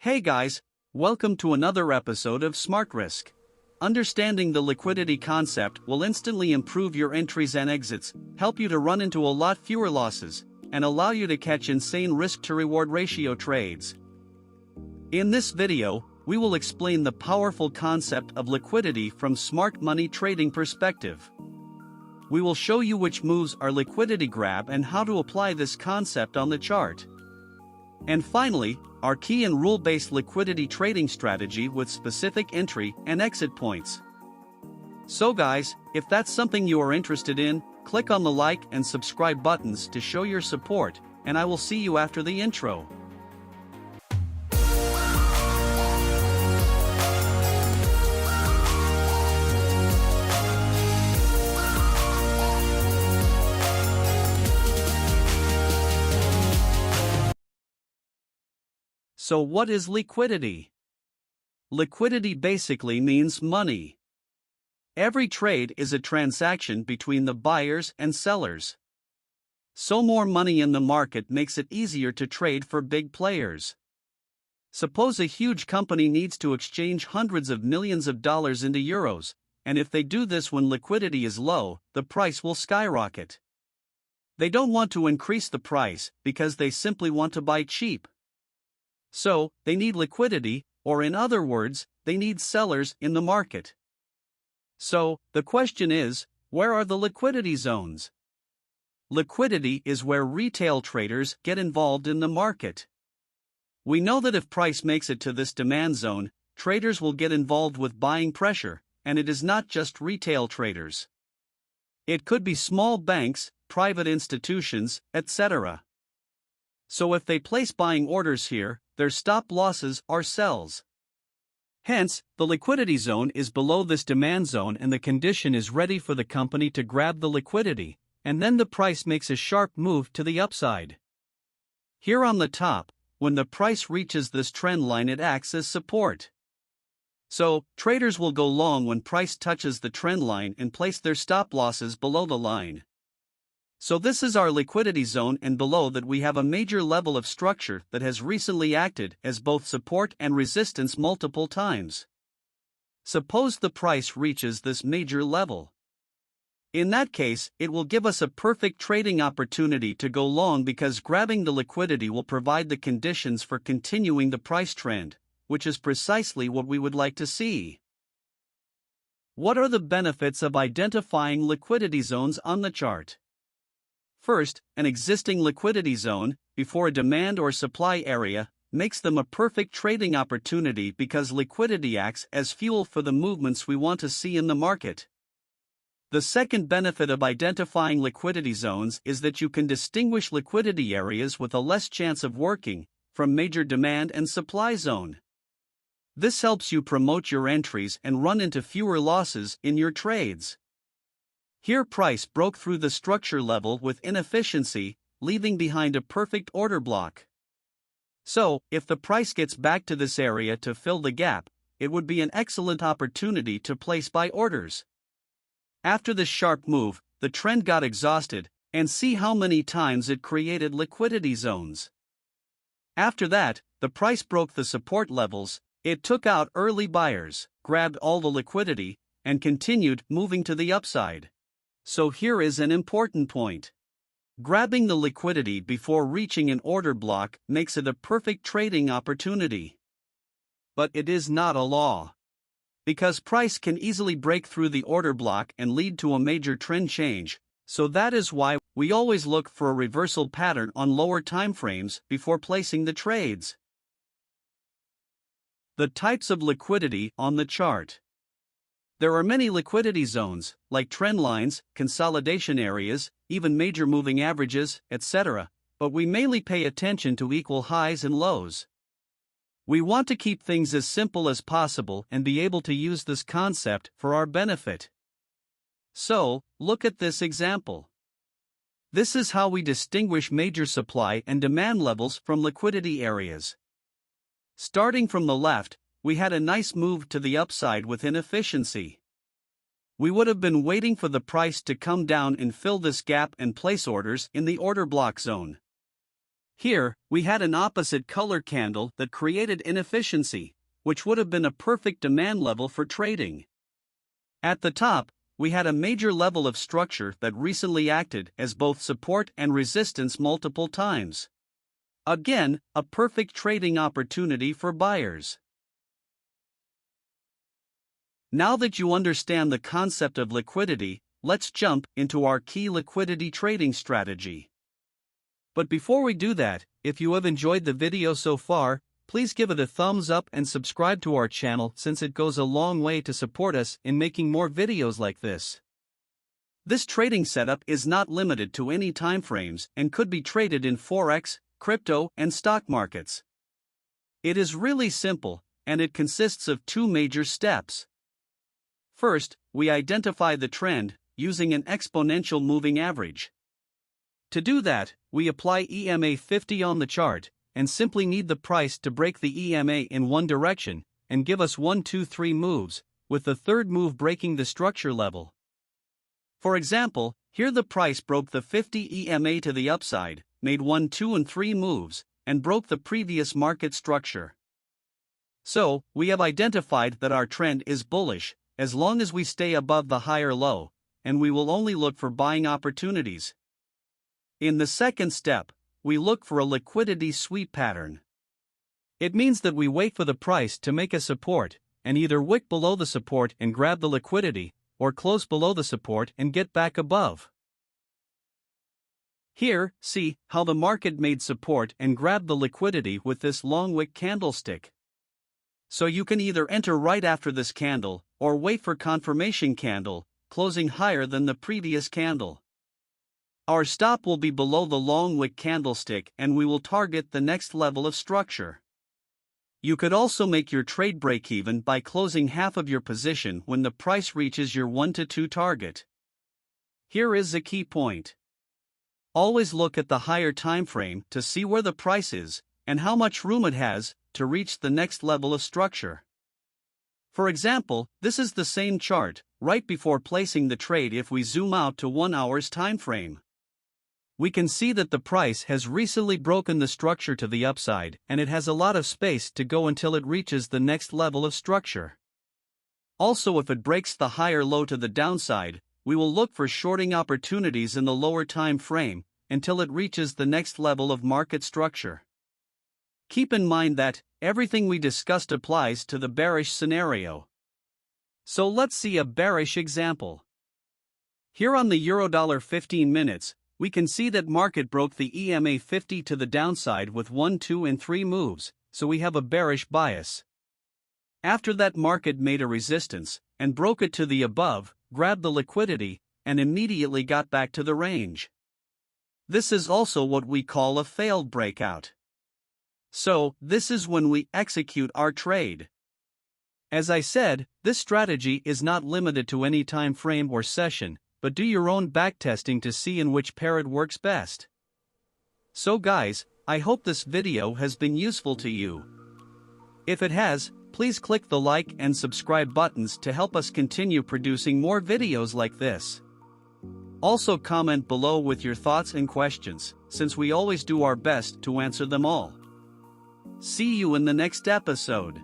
Hey guys, welcome to another episode of Smart Risk. Understanding the liquidity concept will instantly improve your entries and exits, help you to run into a lot fewer losses, and allow you to catch insane risk-to-reward ratio trades. In this video, we will explain the powerful concept of liquidity from smart money trading perspective. We will show you which moves are liquidity grab and how to apply this concept on the chart. And finally, our key and rule-based liquidity trading strategy with specific entry and exit points. So guys, if that's something you are interested in, click on the like and subscribe buttons to show your support, and I will see you after the intro. So what is liquidity? Liquidity basically means money. Every trade is a transaction between the buyers and sellers. So more money in the market makes it easier to trade for big players. Suppose a huge company needs to exchange hundreds of millions of dollars into euros, and if they do this when liquidity is low, the price will skyrocket. They don't want to increase the price because they simply want to buy cheap. So, they need liquidity, or in other words, they need sellers in the market. So, the question is, where are the liquidity zones? Liquidity is where retail traders get involved in the market. We know that if price makes it to this demand zone, traders will get involved with buying pressure, and it is not just retail traders. It could be small banks, private institutions, etc. So if they place buying orders here, their stop losses are sells. Hence, the liquidity zone is below this demand zone and the condition is ready for the company to grab the liquidity, and then the price makes a sharp move to the upside. Here on the top, when the price reaches this trend line, it acts as support. So, traders will go long when price touches the trend line and place their stop losses below the line. So this is our liquidity zone, and below that we have a major level of structure that has recently acted as both support and resistance multiple times. Suppose the price reaches this major level. In that case, it will give us a perfect trading opportunity to go long because grabbing the liquidity will provide the conditions for continuing the price trend, which is precisely what we would like to see. What are the benefits of identifying liquidity zones on the chart? First, an existing liquidity zone, before a demand or supply area, makes them a perfect trading opportunity because liquidity acts as fuel for the movements we want to see in the market. The second benefit of identifying liquidity zones is that you can distinguish liquidity areas with a less chance of working from major demand and supply zone. This helps you promote your entries and run into fewer losses in your trades. Here price broke through the structure level with inefficiency, leaving behind a perfect order block. So, if the price gets back to this area to fill the gap, it would be an excellent opportunity to place buy orders. After this sharp move, the trend got exhausted, and see how many times it created liquidity zones. After that, the price broke the support levels, it took out early buyers, grabbed all the liquidity, and continued moving to the upside. So here is an important point. Grabbing the liquidity before reaching an order block makes it a perfect trading opportunity. But it is not a law. Because price can easily break through the order block and lead to a major trend change, so that is why we always look for a reversal pattern on lower time frames before placing the trades. The types of liquidity on the chart. There are many liquidity zones, like trend lines, consolidation areas, even major moving averages, etc., but we mainly pay attention to equal highs and lows. We want to keep things as simple as possible and be able to use this concept for our benefit. So, look at this example. This is how we distinguish major supply and demand levels from liquidity areas. Starting from the left, we had a nice move to the upside with inefficiency. We would have been waiting for the price to come down and fill this gap and place orders in the order block zone. Here, we had an opposite color candle that created inefficiency, which would have been a perfect demand level for trading. At the top, we had a major level of structure that recently acted as both support and resistance multiple times. Again, a perfect trading opportunity for buyers. Now that you understand the concept of liquidity, let's jump into our key liquidity trading strategy. But before we do that, if you have enjoyed the video so far, please give it a thumbs up and subscribe to our channel since it goes a long way to support us in making more videos like this. This trading setup is not limited to any timeframes and could be traded in Forex, crypto, and stock markets. It is really simple, and it consists of two major steps. First, we identify the trend using an exponential moving average. To do that, we apply EMA 50 on the chart, and simply need the price to break the EMA in one direction, and give us 1, 2, 3 moves, with the third move breaking the structure level. For example, here the price broke the 50 EMA to the upside, made 1, 2, and 3 moves, and broke the previous market structure. So, we have identified that our trend is bullish, as long as we stay above the higher low, and we will only look for buying opportunities. In the second step, we look for a liquidity sweep pattern. It means that we wait for the price to make a support, and either wick below the support and grab the liquidity, or close below the support and get back above. Here, see how the market made support and grabbed the liquidity with this long wick candlestick. So you can either enter right after this candle, or wait for confirmation candle, closing higher than the previous candle. Our stop will be below the long wick candlestick and we will target the next level of structure. You could also make your trade break-even by closing half of your position when the price reaches your 1 to 2 target. Here is a key point. Always look at the higher time frame to see where the price is and how much room it has to reach the next level of structure. For example, this is the same chart right before placing the trade. If we zoom out to 1 hour's time frame, we can see that the price has recently broken the structure to the upside and it has a lot of space to go until it reaches the next level of structure. Also, if it breaks the higher low to the downside, we will look for shorting opportunities in the lower time frame until it reaches the next level of market structure. Keep in mind that everything we discussed applies to the bearish scenario. So let's see a bearish example. Here on the Eurodollar 15 minutes, we can see that market broke the EMA 50 to the downside with 1, 2, and 3 moves, so we have a bearish bias. After that, market made a resistance and broke it to the above, grabbed the liquidity, and immediately got back to the range. This is also what we call a failed breakout. So, this is when we execute our trade. As I said, this strategy is not limited to any time frame or session, but do your own backtesting to see in which pair it works best. So guys, I hope this video has been useful to you. If it has, please click the like and subscribe buttons to help us continue producing more videos like this. Also comment below with your thoughts and questions, since we always do our best to answer them all. See you in the next episode.